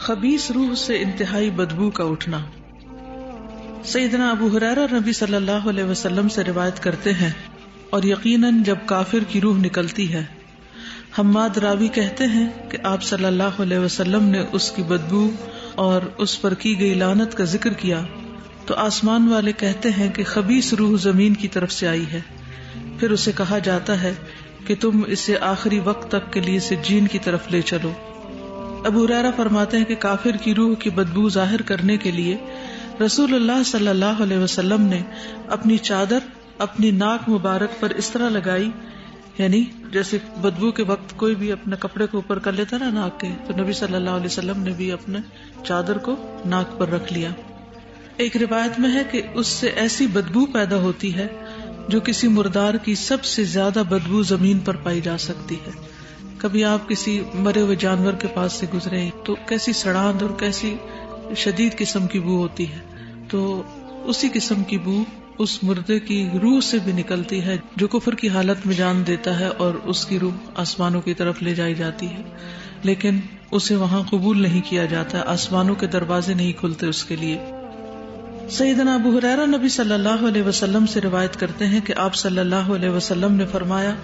خبیث روح سے انتہائی بدبو کا اٹھنا۔ سیدنا ابو ہریرہ نبی صلی اللہ علیہ وسلم سے روایت کرتے ہیں، اور یقیناً جب کافر کی روح نکلتی ہے، حماد راوی کہتے ہیں کہ آپ صلی اللہ علیہ وسلم نے اس کی بدبو اور اس پر کی گئی لعنت کا ذکر کیا تو آسمان والے کہتے ہیں کہ خبیث روح زمین کی طرف سے آئی ہے، پھر اسے کہا جاتا ہے کہ تم اسے آخری وقت تک کے لیے سجین کی طرف لے چلو۔ ابو ہریرہ فرماتے ہیں کہ کافر کی روح کی بدبو ظاہر کرنے کے لیے رسول اللہ صلی اللہ علیہ وسلم نے اپنی چادر اپنی ناک مبارک پر اس طرح لگائی، یعنی جیسے بدبو کے وقت کوئی بھی اپنے کپڑے کو اوپر کر لیتا نا ناک کے، تو نبی صلی اللہ علیہ وسلم نے بھی اپنے چادر کو ناک پر رکھ لیا۔ ایک روایت میں ہے کہ اس سے ایسی بدبو پیدا ہوتی ہے جو کسی مردار کی سب سے زیادہ بدبو زمین پر پائی جا سکتی ہے۔ کبھی آپ کسی مرے ہوئے جانور کے پاس سے گزرے تو کیسی سڑاند اور کیسی شدید قسم کی بو ہوتی ہے، تو اسی قسم کی بو اس مردے کی روح سے بھی نکلتی ہے جو کفر کی حالت میں جان دیتا ہے، اور اس کی روح آسمانوں کی طرف لے جائی جاتی ہے، لیکن اسے وہاں قبول نہیں کیا جاتا، آسمانوں کے دروازے نہیں کھلتے اس کے لیے۔ سیدنا ابو ہریرہ نبی صلی اللہ علیہ وسلم سے روایت کرتے ہیں کہ آپ صلی اللہ علیہ وسلم نے فرمایا،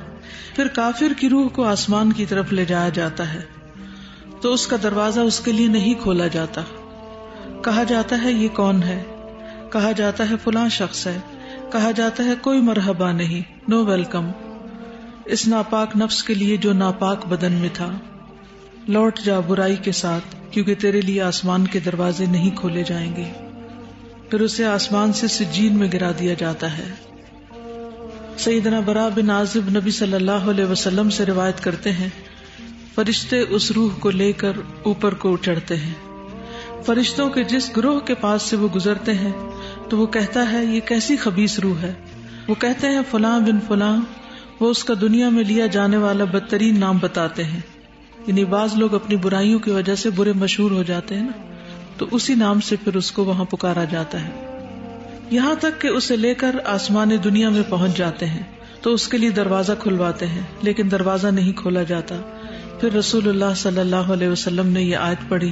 پھر کافر کی روح کو آسمان کی طرف لے جایا جاتا ہے تو اس کا دروازہ اس کے لیے نہیں کھولا جاتا، کہا جاتا ہے یہ کون ہے؟ کہا جاتا ہے فلاں شخص ہے، کہا جاتا ہے کوئی مرحبا نہیں، نو ویلکم، اس ناپاک نفس کے لیے جو ناپاک بدن میں تھا، لوٹ جا برائی کے ساتھ کیونکہ تیرے لیے آسمان کے دروازے نہیں کھولے جائیں گے۔ پھر اسے آسمان سے سجین میں گرا دیا جاتا ہے۔ سیدنا براء بن عازب نبی صلی اللہ علیہ وسلم سے روایت کرتے ہیں، فرشتے اس روح کو لے کر اوپر کو چڑھتے ہیں، فرشتوں کے جس گروہ کے پاس سے وہ گزرتے ہیں تو وہ کہتا ہے یہ کیسی خبیث روح ہے؟ وہ کہتے ہیں فلاں بن فلاں، وہ اس کا دنیا میں لیا جانے والا بدترین نام بتاتے ہیں، یعنی بعض لوگ اپنی برائیوں کی وجہ سے برے مشہور ہو جاتے ہیں نا، تو اسی نام سے پھر اس کو وہاں پکارا جاتا ہے، یہاں تک کہ اسے لے کر آسمان دنیا میں پہنچ جاتے ہیں تو اس کے لیے دروازہ کھلواتے ہیں، لیکن دروازہ نہیں کھولا جاتا۔ پھر رسول اللہ صلی اللہ علیہ وسلم نے یہ آیت پڑھی،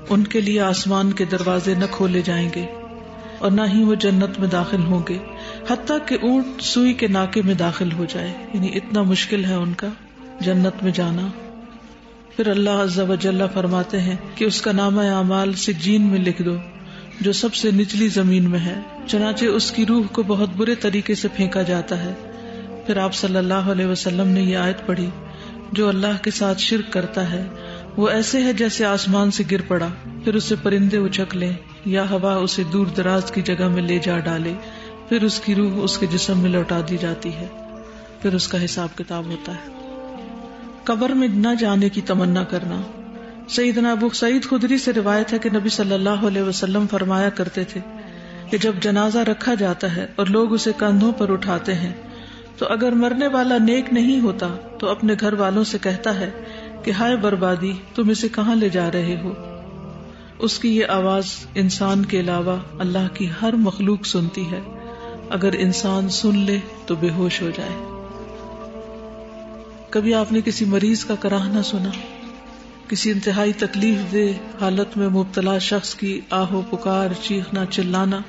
ان کے لیے آسمان کے دروازے نہ کھولے جائیں گے اور نہ ہی وہ جنت میں داخل ہوں گے حتیٰ کہ اونٹ سوئی کے ناکے میں داخل ہو جائے، یعنی اتنا مشکل ہے ان کا جنت میں جانا۔ پھر اللہ عز و جل فرماتے ہیں کہ اس کا نامہ اعمال سجین میں لکھ دو جو سب سے نچلی زمین میں ہے، چنانچہ اس کی روح کو بہت برے طریقے سے پھینکا جاتا ہے۔ پھر آپ صلی اللہ علیہ وسلم نے یہ آیت پڑھی، جو اللہ کے ساتھ شرک کرتا ہے وہ ایسے ہے جیسے آسمان سے گر پڑا، پھر اسے پرندے اچک لیں یا ہوا اسے دور دراز کی جگہ میں لے جا ڈالے، پھر اس کی روح اس کے جسم میں لوٹا دی جاتی ہے، پھر اس کا حساب کتاب ہوتا ہے۔ قبر میں نہ جانے کی تمنا کرنا۔ سیدنا ابو سعید خدری سے روایت ہے کہ نبی صلی اللہ علیہ وسلم فرمایا کرتے تھے کہ جب جنازہ رکھا جاتا ہے اور لوگ اسے کندھوں پر اٹھاتے ہیں تو اگر مرنے والا نیک نہیں ہوتا تو اپنے گھر والوں سے کہتا ہے کہ ہائے بربادی، تم اسے کہاں لے جا رہے ہو؟ اس کی یہ آواز انسان کے علاوہ اللہ کی ہر مخلوق سنتی ہے، اگر انسان سن لے تو بے ہوش ہو جائے۔ کبھی آپ نے کسی مریض کا کراہنا سنا؟ کسی انتہائی تکلیف دہ حالت میں مبتلا شخص کی آہو پکار، چیخنا، چلانا،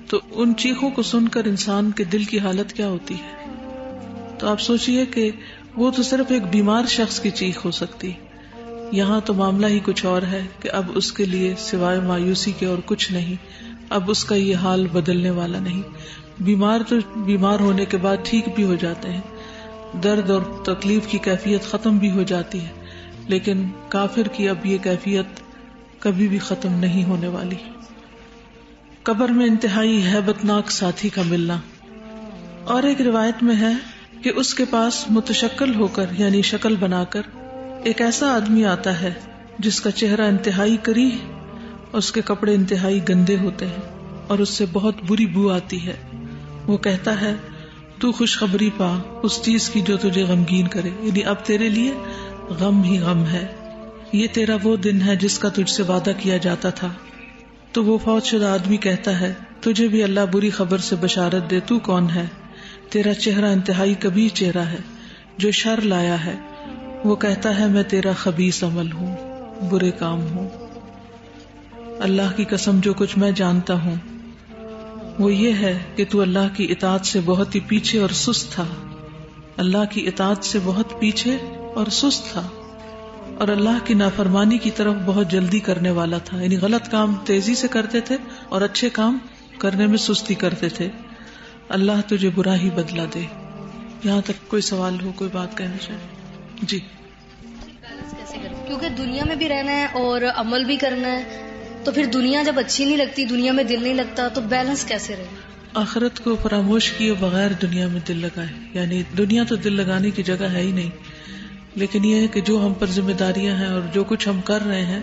تو ان چیخوں کو سن کر انسان کے دل کی حالت کیا ہوتی ہے؟ تو آپ سوچئے کہ وہ تو صرف ایک بیمار شخص کی چیخ ہو سکتی، یہاں تو معاملہ ہی کچھ اور ہے کہ اب اس کے لیے سوائے مایوسی کے اور کچھ نہیں، اب اس کا یہ حال بدلنے والا نہیں۔ بیمار تو بیمار ہونے کے بعد ٹھیک بھی ہو جاتے ہیں، درد اور تکلیف کی کیفیت ختم بھی ہو جاتی ہے، لیکن کافر کی اب یہ کیفیت کبھی بھی ختم نہیں ہونے والی۔ قبر میں انتہائی ہیبت ناک ساتھی کا ملنا۔ اور ایک روایت میں ہے کہ اس کے پاس متشکل ہو کر، یعنی شکل بنا کر، ایک ایسا آدمی آتا ہے جس کا چہرہ انتہائی کریہ، اس کے کپڑے انتہائی گندے ہوتے ہیں اور اس سے بہت بری بو آتی ہے۔ وہ کہتا ہے تو خوشخبری پا اس چیز کی جو تجھے غمگین کرے، یعنی اب تیرے لیے غم ہی غم ہے، یہ تیرا وہ دن ہے جس کا تجھ سے وعدہ کیا جاتا تھا۔ تو وہ فوت شدہ آدمی کہتا ہے تجھے بھی اللہ بری خبر سے بشارت دے، تو کون ہے؟ تیرا چہرہ انتہائی کبیح چہرہ ہے جو شر لایا ہے۔ وہ کہتا ہے میں تیرا خبیث عمل ہوں۔ برے کام ہوں. اللہ کی قسم جو کچھ میں جانتا ہوں وہ یہ ہے کہ تو اللہ کی اطاعت سے بہت ہی پیچھے اور سست تھا. اللہ کی اطاعت سے بہت پیچھے اور سست تھا اور اللہ کی نافرمانی کی طرف بہت جلدی کرنے والا تھا. یعنی غلط کام تیزی سے کرتے تھے اور اچھے کام کرنے میں سستی کرتے تھے. اللہ تجھے برا ہی بدلہ دے. یہاں تک کوئی سوال ہو، کوئی بات کہنا چاہے؟ جی. کیسے کریں؟ کیونکہ دنیا میں بھی رہنا ہے اور عمل بھی کرنا ہے، تو پھر دنیا جب اچھی نہیں لگتی، دنیا میں دل نہیں لگتا، تو بیلنس کیسے رہے؟ آخرت کو فراموش کیے بغیر دنیا میں دل لگائے. یعنی دنیا تو دل لگانے کی جگہ ہے ہی نہیں، لیکن یہ ہے کہ جو ہم پر ذمہ داریاں ہیں اور جو کچھ ہم کر رہے ہیں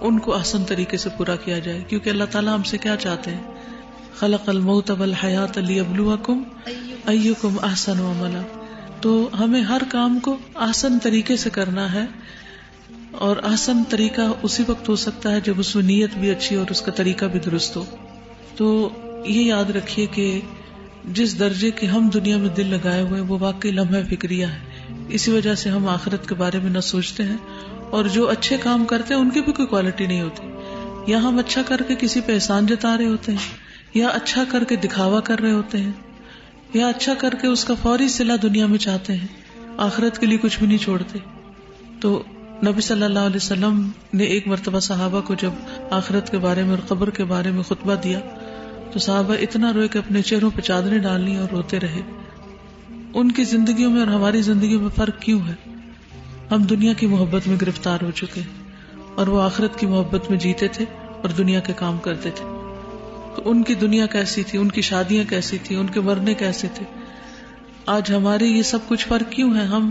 ان کو آسان طریقے سے پورا کیا جائے. کیونکہ اللہ تعالیٰ ہم سے کیا چاہتے ہیں؟ خلق الموت والحیات لیبلوکم ایکم احسن عملا. تو ہمیں ہر کام کو آسان طریقے سے کرنا ہے، اور آسان طریقہ اسی وقت ہو سکتا ہے جب اس میں نیت بھی اچھی اور اس کا طریقہ بھی درست ہو. تو یہ یاد رکھیے کہ جس درجے کے ہم دنیا میں دل لگائے ہوئے وہ واقعی لمحہ فکریہ ہے. اسی وجہ سے ہم آخرت کے بارے میں نہ سوچتے ہیں، اور جو اچھے کام کرتے ہیں ان کی بھی کوئی کوالٹی نہیں ہوتی. یا ہم اچھا کر کے کسی پہ احسان جتا رہے ہوتے ہیں، یا اچھا کر کے دکھاوا کر رہے ہوتے ہیں، یا اچھا کر کے اس کا فوری صلہ دنیا میں چاہتے ہیں، آخرت کے لیے کچھ بھی نہیں چھوڑتے. تو نبی صلی اللہ علیہ وسلم نے ایک مرتبہ صحابہ کو جب آخرت کے بارے میں اور قبر کے بارے میں خطبہ دیا تو صحابہ اتنا روئے کہ اپنے چہروں پہ چادریں ڈال لی اور روتے رہے. ان کی زندگیوں میں اور ہماری زندگیوں میں فرق کیوں ہے؟ ہم دنیا کی محبت میں گرفتار ہو چکے اور وہ آخرت کی محبت میں جیتے تھے اور دنیا کے کام کرتے تھے. تو ان کی دنیا کیسی تھی، ان کی شادیاں کیسی تھی، ان کے مرنے کیسے تھے. آج ہمارے یہ سب کچھ فرق کیوں ہے؟ ہم